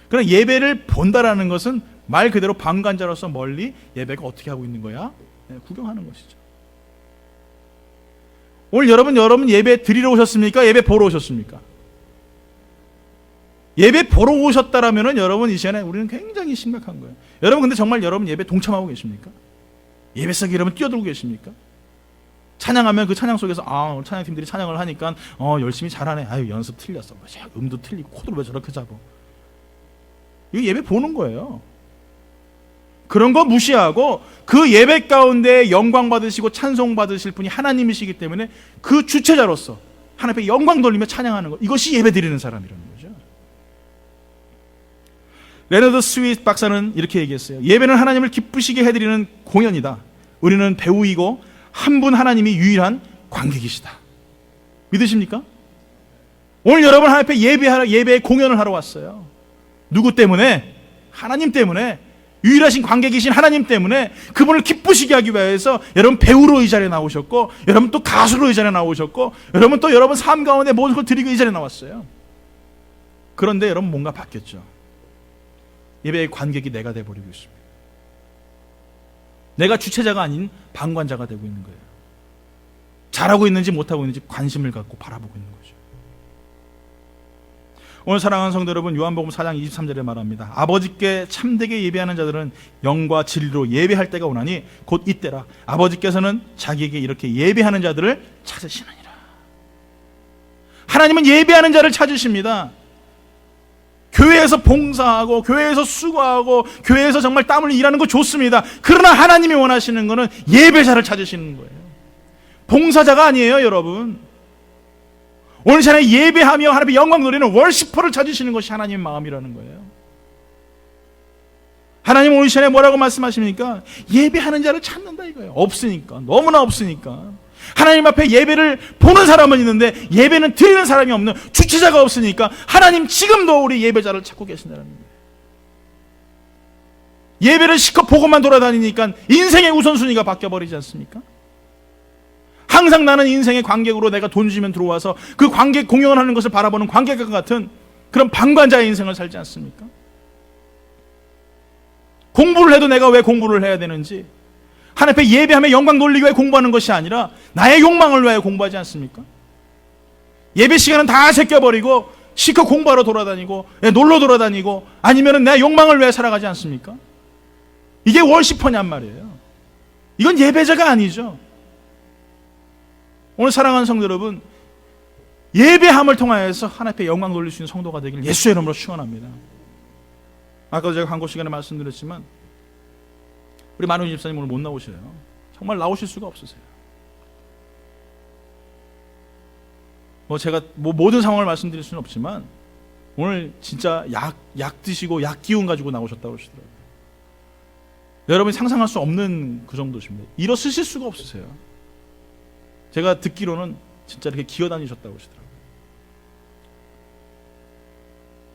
그러니까 그러나 예배를 본다라는 것은 말 그대로 방관자로서 멀리 예배가 어떻게 하고 있는 거야? 구경하는 것이죠. 오늘 여러분 예배 드리러 오셨습니까? 예배 보러 오셨습니까? 예배 보러 오셨다라면은 여러분 이 시간에 우리는 굉장히 심각한 거예요. 여러분 근데 정말 여러분 예배 동참하고 계십니까? 예배 속에 여러분 뛰어들고 계십니까? 찬양하면 그 찬양 속에서 오늘 찬양팀들이 찬양을 하니까 열심히 잘하네. 아유 연습 틀렸어. 음도 틀리고 코드를 왜 저렇게 잡아. 이거 예배 보는 거예요. 그런 거 무시하고 그 예배 가운데 영광 받으시고 찬송 받으실 분이 하나님이시기 때문에 그 주체자로서 하나님 앞에 영광 돌리며 찬양하는 것, 이것이 예배 드리는 사람이라는 거죠. 레너드 스윗 박사는 이렇게 얘기했어요. 예배는 하나님을 기쁘시게 해드리는 공연이다. 우리는 배우이고 한 분 하나님이 유일한 관객이시다. 믿으십니까? 오늘 여러분 하나님 앞에 예배의 공연을 하러 왔어요. 누구 때문에? 하나님 때문에. 유일하신 관객이신 하나님 때문에 그분을 기쁘시게 하기 위해서 여러분 배우로 이 자리에 나오셨고, 여러분 또 가수로 이 자리에 나오셨고, 여러분 또 여러분 삶 가운데 모든 걸 드리고 이 자리에 나왔어요. 그런데 여러분 뭔가 바뀌었죠. 예배의 관객이 내가 돼버리고 있습니다. 내가 주체자가 아닌 방관자가 되고 있는 거예요. 잘하고 있는지 못하고 있는지 관심을 갖고 바라보고 있는 거죠. 오늘 사랑하는 성도 여러분, 요한복음 4장 23절에 말합니다. 아버지께 참되게 예배하는 자들은 영과 진리로 예배할 때가 오나니 곧 이때라. 아버지께서는 자기에게 이렇게 예배하는 자들을 찾으시느니라. 하나님은 예배하는 자를 찾으십니다. 교회에서 봉사하고 교회에서 수고하고 교회에서 정말 땀을 일하는 거 좋습니다. 그러나 하나님이 원하시는 것은 예배자를 찾으시는 거예요. 봉사자가 아니에요, 여러분. 오늘 시간에 예배하며 하나님의 영광 누리는 월시퍼를 찾으시는 것이 하나님의 마음이라는 거예요. 하나님 오늘 시간에 뭐라고 말씀하십니까? 예배하는 자를 찾는다 이거예요. 없으니까, 너무나 없으니까. 하나님 앞에 예배를 보는 사람은 있는데 예배는 드리는 사람이 없는, 주체자가 없으니까 하나님 지금도 우리 예배자를 찾고 계신다는 거예요. 예배를 시커 보고만 돌아다니니까 인생의 우선순위가 바뀌어버리지 않습니까? 항상 나는 인생의 관객으로 내가 돈 주면 들어와서 그 관객 공연을 하는 것을 바라보는 관객과 같은 그런 방관자의 인생을 살지 않습니까? 공부를 해도 내가 왜 공부를 해야 되는지, 하나님 앞에 예배하며 영광 돌리기 위해 공부하는 것이 아니라 나의 욕망을 위하여 공부하지 않습니까? 예배 시간은 다 제껴버리고 시커 공부하러 돌아다니고 놀러 돌아다니고 아니면 내 욕망을 위해 살아가지 않습니까? 이게 월시퍼냔 말이에요. 이건 예배자가 아니죠. 오늘 사랑하는 성도 여러분, 예배함을 통하여서 하나님 앞에 영광 돌릴 수 있는 성도가 되기를 예수의 이름으로 축원합니다. 아까도 제가 광고 시간에 말씀드렸지만 우리 만훈 집사님 오늘 못 나오셔요. 정말 나오실 수가 없으세요. 제가 모든 상황을 말씀드릴 수는 없지만 오늘 진짜 약 드시고 약 기운 가지고 나오셨다고 하시더라고요. 여러분이 상상할 수 없는 그 정도십니다. 일어서실 수가 없으세요. 제가 듣기로는 진짜 이렇게 기어다니셨다고 하시더라고요.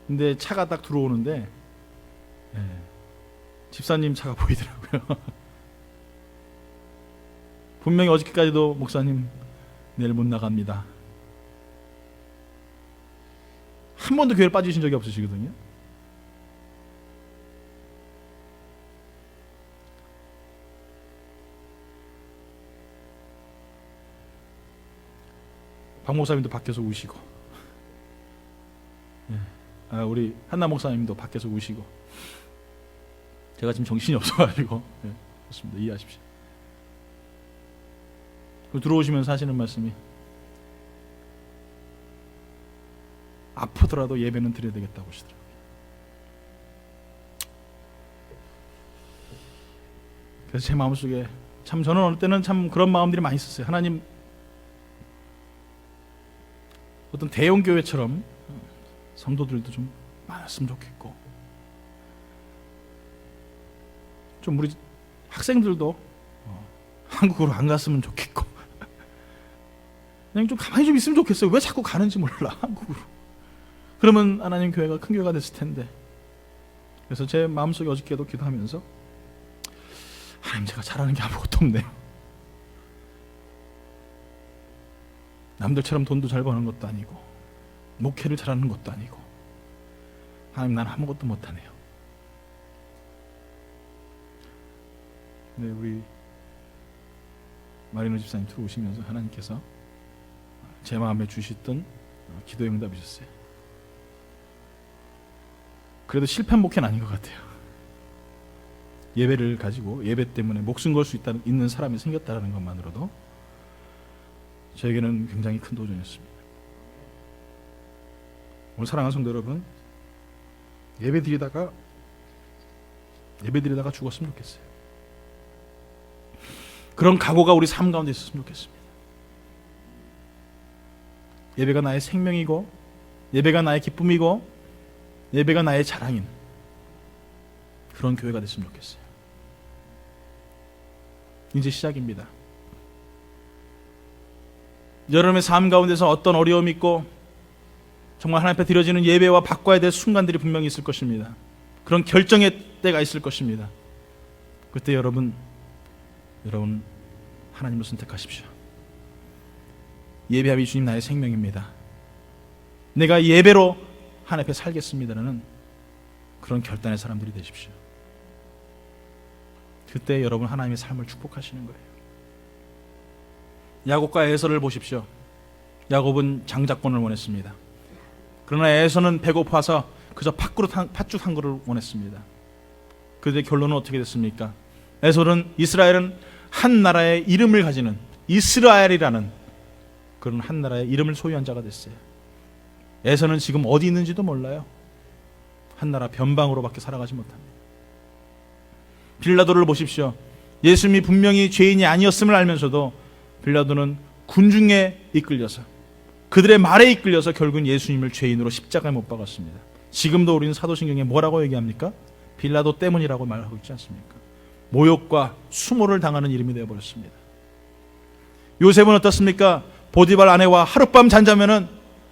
근데 차가 딱 들어오는데 집사님 차가 보이더라고요. 분명히 어저께까지도 목사님 내일 못 나갑니다. 한 번도 교회를 빠지신 적이 없으시거든요. 박 목사님도 밖에서 우시고, 우리 한나 목사님도 밖에서 우시고, 제가 지금 정신이 없어가지고 그렇습니다. 이해하십시오. 들어오시면서 하시는 말씀이 아프더라도 예배는 드려야 되겠다고 하시더라고요. 그래서 제 마음속에 참 저는 어느 때는 참 그런 마음들이 많이 있었어요. 하나님, 어떤 대형 교회처럼 성도들도 좀 많았으면 좋겠고, 좀 우리 학생들도 한국으로 안 갔으면 좋겠고, 그냥 좀 가만히 좀 있으면 좋겠어요. 왜 자꾸 가는지 몰라, 한국으로. 그러면 하나님 교회가 큰 교회가 됐을 텐데. 그래서 제 마음속에 어저께도 기도하면서 하나님, 제가 잘하는 게 아무것도 없네요. 남들처럼 돈도 잘 버는 것도 아니고 목회를 잘하는 것도 아니고 하나님, 난 아무것도 못하네요. 네, 우리 마리노 집사님 들어오시면서 하나님께서 제 마음에 주셨던 기도 응답이셨어요. 그래도 실패한 목회는 아닌 것 같아요. 예배를 가지고 예배 때문에 목숨 걸 수 있는 사람이 생겼다는 것만으로도 저에게는 굉장히 큰 도전이었습니다. 오늘 사랑하는 성도 여러분, 예배 드리다가 죽었으면 좋겠어요. 그런 각오가 우리 삶 가운데 있었으면 좋겠습니다. 예배가 나의 생명이고, 예배가 나의 기쁨이고, 예배가 나의 자랑인 그런 교회가 됐으면 좋겠어요. 이제 시작입니다. 여러분의 삶 가운데서 어떤 어려움이 있고 정말 하나님 앞에 드려지는 예배와 바꿔야 될 순간들이 분명히 있을 것입니다. 그런 결정의 때가 있을 것입니다. 그때 여러분 하나님을 선택하십시오. 예배함이 주님 나의 생명입니다. 내가 예배로 하나님 앞에 살겠습니다라는 그런 결단의 사람들이 되십시오. 그때 여러분 하나님의 삶을 축복하시는 거예요. 야곱과 에서를 보십시오. 야곱은 장자권을 원했습니다. 그러나 에서는 배고파서 그저 팥죽 한 그릇을 원했습니다. 그들의 결론은 어떻게 됐습니까? 이스라엘은 한 나라의 이름을 가지는 이스라엘이라는 그런 한 나라의 이름을 소유한 자가 됐어요. 에서는 지금 어디 있는지도 몰라요. 한 나라 변방으로밖에 살아가지 못합니다. 빌라도를 보십시오. 예수님이 분명히 죄인이 아니었음을 알면서도 빌라도는 군중에 이끌려서 그들의 말에 이끌려서 결국은 예수님을 죄인으로 십자가에 못 박았습니다. 지금도 우리는 사도신경에 뭐라고 얘기합니까? 빌라도 때문이라고 말하고 있지 않습니까? 모욕과 수모를 당하는 이름이 되어버렸습니다. 요셉은 어떻습니까? 보디발 아내와 하룻밤 잔자면은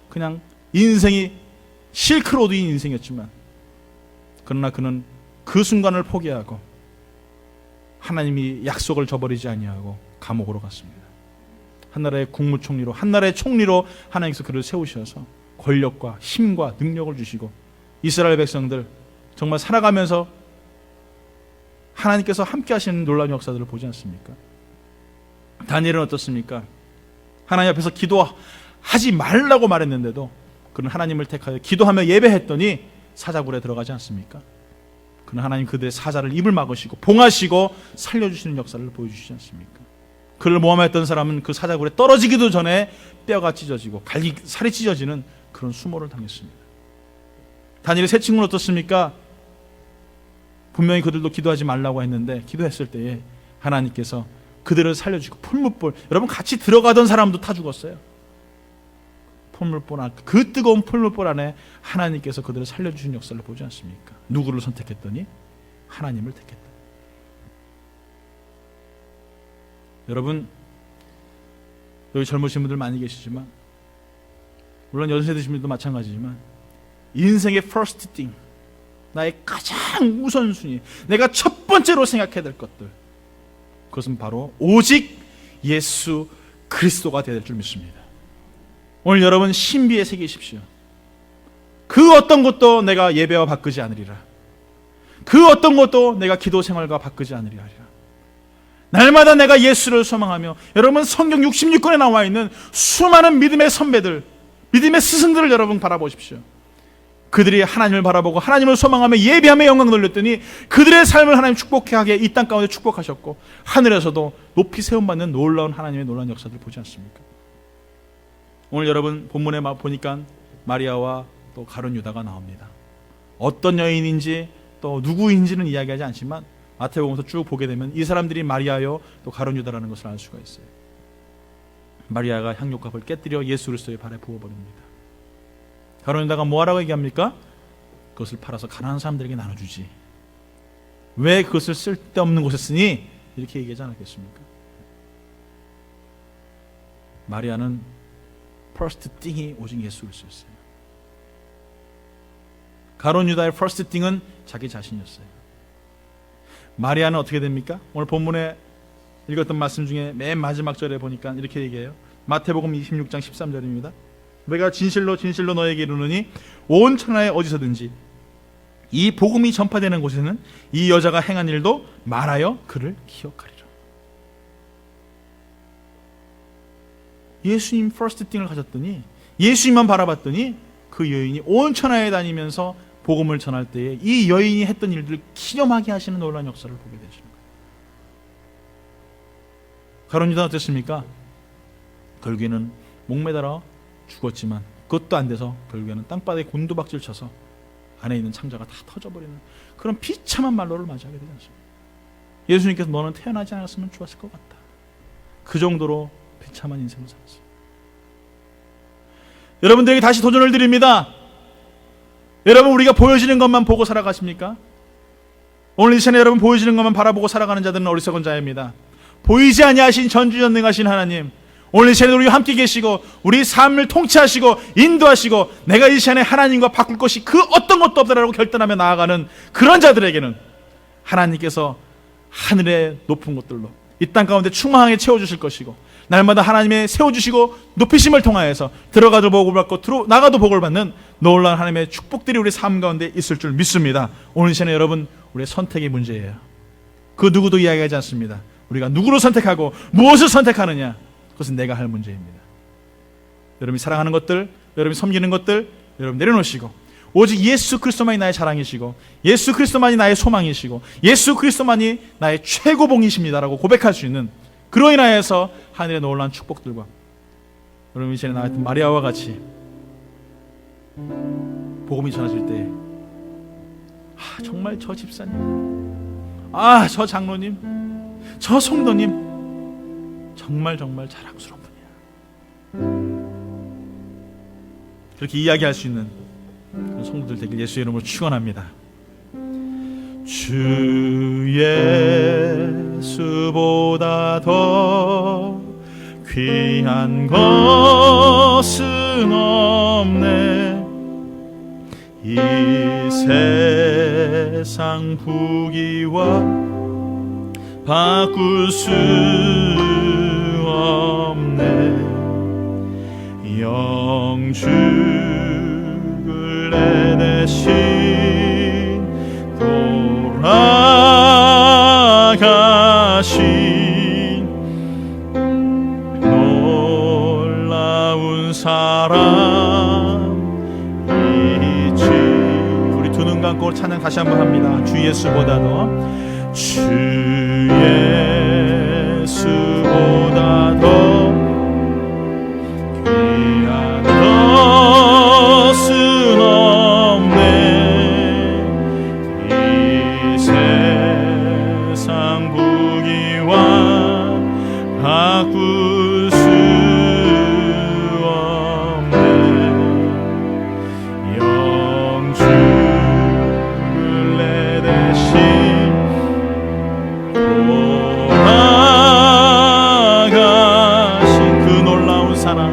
그냥 인생이 실크로드인 인생이었지만, 그러나 그는 그 순간을 포기하고 하나님이 약속을 저버리지 아니하고 감옥으로 갔습니다. 한 나라의 국무총리로, 한 나라의 총리로 하나님께서 그를 세우셔서 권력과 힘과 능력을 주시고 이스라엘 백성들 정말 살아가면서 하나님께서 함께 하시는 놀라운 역사들을 보지 않습니까? 다니엘은 어떻습니까? 하나님 앞에서 기도하지 말라고 말했는데도 그는 하나님을 택하여 기도하며 예배했더니 사자굴에 들어가지 않습니까? 그는 하나님 그들의 사자를 입을 막으시고 봉하시고 살려주시는 역사를 보여주시지 않습니까? 그를 모함했던 사람은 그 사자굴에 떨어지기도 전에 뼈가 찢어지고 살이 찢어지는 그런 수모를 당했습니다. 다니엘의 세 친구는 어떻습니까? 분명히 그들도 기도하지 말라고 했는데 기도했을 때에 하나님께서 그들을 살려주고 풀무불, 여러분 같이 들어가던 사람도 타 죽었어요. 풀무불 안, 그 뜨거운 풀무불 안에 하나님께서 그들을 살려주신 역사를 보지 않습니까? 누구를 선택했더니 하나님을 택했다. 여러분, 여기 젊으신 분들 많이 계시지만, 물론 연세 드신 분들도 마찬가지지만, 인생의 first thing, 나의 가장 우선순위, 내가 첫 번째로 생각해야 될 것들, 그것은 바로 오직 예수 그리스도가 되어야 될 줄 믿습니다. 오늘 여러분 신비에 새기십시오. 그 어떤 것도 내가 예배와 바꾸지 않으리라. 그 어떤 것도 내가 기도 생활과 바꾸지 않으리라. 날마다 내가 예수를 소망하며, 여러분 성경 66권에 나와 있는 수많은 믿음의 선배들, 믿음의 스승들을 여러분 바라보십시오. 그들이 하나님을 바라보고 하나님을 소망하며 예배하며 영광 돌렸더니 그들의 삶을 하나님 축복하게 이 땅 가운데 축복하셨고, 하늘에서도 높이 세움받는 놀라운 하나님의 놀라운 역사들을 보지 않습니까? 오늘 여러분 본문에 보니까 마리아와 또 가룟 유다가 나옵니다. 어떤 여인인지 또 누구인지는 이야기하지 않지만 마태복음에서 쭉 보게 되면 이 사람들이 마리아요 또 가룟 유다라는 것을 알 수가 있어요. 마리아가 향료값을 깨뜨려 예수 그리스도의 발에 부어버립니다. 가룟 유다가 뭐하라고 얘기합니까? 그것을 팔아서 가난한 사람들에게 나눠주지, 왜 그것을 쓸데없는 곳에 쓰니? 이렇게 얘기하지 않았겠습니까? 마리아는 first thing이 오직 예수 그리스도였어요. 가룟 유다의 first thing은 자기 자신이었어요. 마리아는 어떻게 됩니까? 오늘 본문에 읽었던 말씀 중에 맨 마지막 절에 보니까 이렇게 얘기해요. 마태복음 26장 13절입니다. 내가 진실로 진실로 너에게 이르노니 온 천하에 어디서든지 이 복음이 전파되는 곳에는 이 여자가 행한 일도 말하여 그를 기억하리라. 예수님 퍼스트 띵을 가졌더니, 예수님만 바라봤더니 그 여인이 온 천하에 다니면서 복음을 전할 때에 이 여인이 했던 일들을 기념하게 하시는 놀라운 역사를 보게 되시는 거예요. 가룟 유다는 어땠습니까? 결국에는 목매달아 죽었지만 그것도 안 돼서 결국에는 땅바닥에 곤두박질 쳐서 안에 있는 창자가 다 터져버리는 그런 비참한 말로를 맞이하게 되지 않습니까? 예수님께서 너는 태어나지 않았으면 좋았을 것 같다. 그 정도로 비참한 인생을 살았어요. 여러분들에게 다시 도전을 드립니다. 여러분, 우리가 보여지는 것만 보고 살아가십니까? 오늘 이 시간에 여러분 보여지는 것만 바라보고 살아가는 자들은 어리석은 자입니다. 보이지 아니하신 전지전능하신 하나님, 오늘 이 시간에 우리와 함께 계시고 우리 삶을 통치하시고 인도하시고 내가 이 시간에 하나님과 바꿀 것이 그 어떤 것도 없다라고 결단하며 나아가는 그런 자들에게는 하나님께서 하늘의 높은 곳들로 이 땅 가운데 충만하게 채워주실 것이고, 날마다 하나님의 세워주시고 높이심을 통하여서 들어가도 복을 받고 나가도 복을 받는 놀라운 하나님의 축복들이 우리 삶 가운데 있을 줄 믿습니다. 오늘 이 시간에 여러분, 우리의 선택의 문제예요. 그 누구도 이야기하지 않습니다. 우리가 누구를 선택하고 무엇을 선택하느냐, 그것은 내가 할 문제입니다. 여러분이 사랑하는 것들, 여러분이 섬기는 것들 여러분 내려놓으시고 오직 예수 그리스도만이 나의 자랑이시고 예수 그리스도만이 나의 소망이시고 예수 그리스도만이 나의 최고봉이십니다라고 고백할 수 있는, 그로 인하여서 하늘의 놀라운 축복들과 여러분 이전에 나왔던 마리아와 같이 복음이 전해질 때 정말 저 집사님, 저 장로님, 저 성도님 정말 자랑스러운 분이야, 그렇게 이야기할 수 있는 그런 성도들 되길 예수의 이름으로 축원합니다. 주 예수보다 더 귀한 것은 없네. 이 세상 부귀와 바꿀 수 없네. 영주를 내대신 돌아가신 놀라운 사랑이지. 우리 두 눈 감고 찬양 다시 한번 합니다. 주 예수보다도, 주 예수보다 더 귀한 것은 없네. 이 세상 부귀와 바꿀 수 없네. 영주를 내대신 돌아가신 그 놀라운 사랑,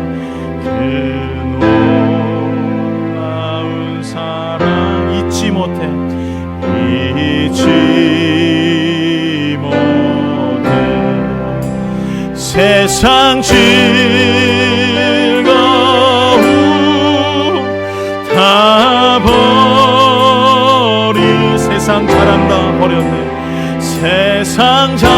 그 놀라운 사랑 잊지 못해 세상 즐거움 다 버린, 세상 자랑 다 버렸네. 세상 자랑